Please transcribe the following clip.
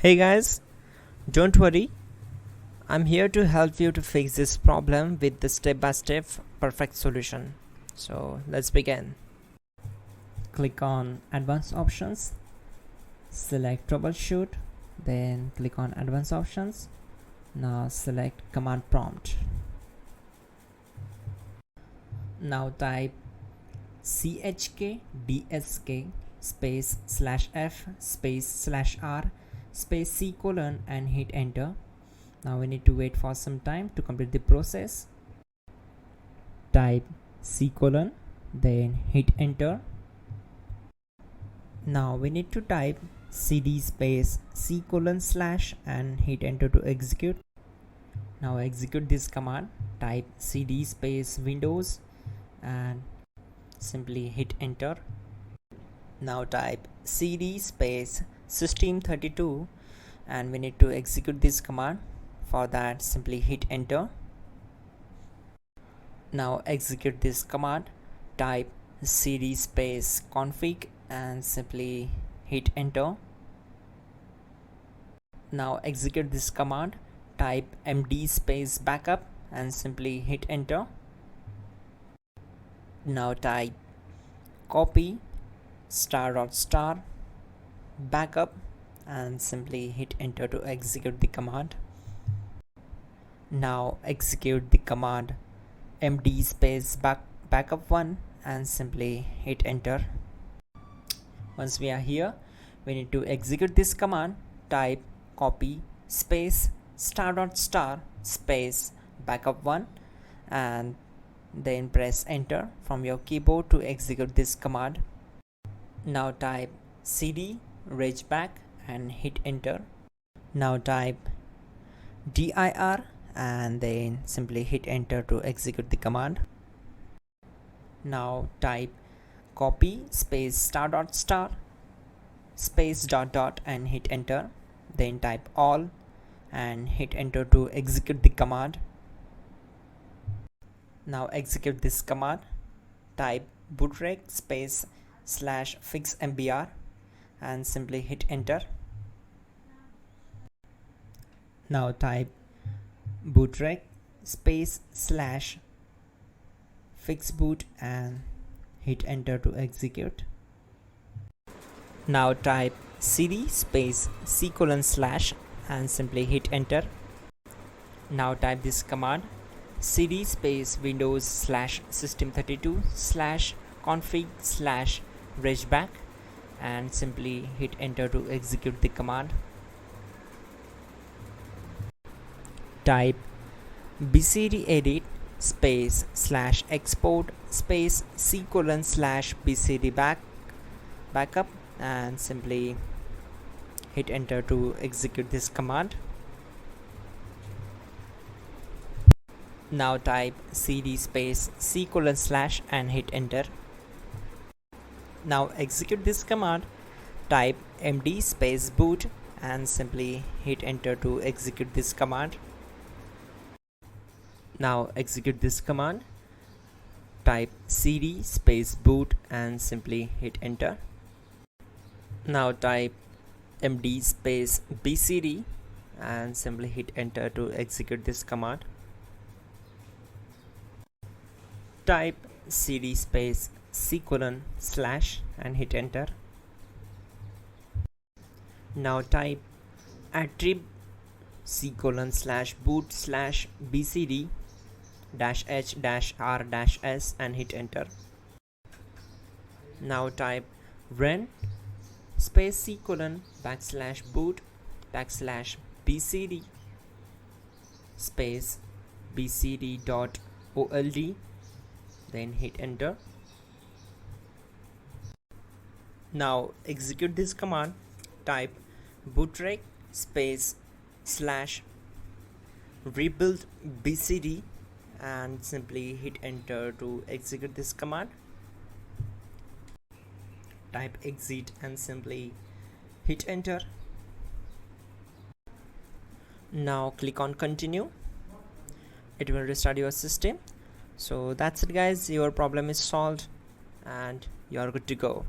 Hey guys, don't worry, I'm here to help you to fix this problem with the step-by-step perfect solution. So let's begin. Click on Advanced Options, select Troubleshoot, then click on Advanced Options. Now select Command Prompt. Now type chkdsk space /f space /r space C colon and hit enter. Now we need to wait for some time to complete the process. Type C colon, then hit enter. Now we need to type cd space C colon / and hit enter to execute. Now execute this command. Type cd space Windows and simply hit enter. Now type cd space system32 and we need to execute this command. For that, simply hit enter. Now execute this command. Type cd space config and simply hit enter. Now execute this command. Type md space backup and simply hit enter. Now type copy ** backup and simply hit enter to execute the command. Now execute the command md space backup1 and simply hit enter. Once we are here, we need to execute this command. Type copy space ** space backup1 and then press enter from your keyboard to execute this command. Now type cd regback and hit enter. Now type dir and then simply hit enter to execute the command. Now type copy space ** space .. and hit enter. Then type all and hit enter to execute the command. Now execute this command. Type bootrec space /fixmbr and simply hit enter. Now type bootrec space /fixboot and hit enter to execute. Now type cd space C colon / and simply hit enter. Now type this command cd space Windows /system32 /config /regback and simply hit enter to execute the command. Type bcdedit space /export space C colon /bcd backup and simply hit enter to execute this command. Now type cd space C colon / and hit enter. Now execute this command. Type md space boot and simply hit enter to execute this command. Now execute this command. Type cd space boot and simply hit enter. Now type md space bcd and simply hit enter to execute this command. Type cd space C colon / and hit enter. Now type attrib C colon /boot /bcd -h -r -s and hit enter. Now type run space C colon /boot /bcd space bcd.old then hit enter. Now execute this command. Type bootrec space /rebuildbcd and simply hit enter to execute this command. Type exit and simply hit enter. Now click on continue. It will restart your system. So that's it guys, your problem is solved and you are good to go.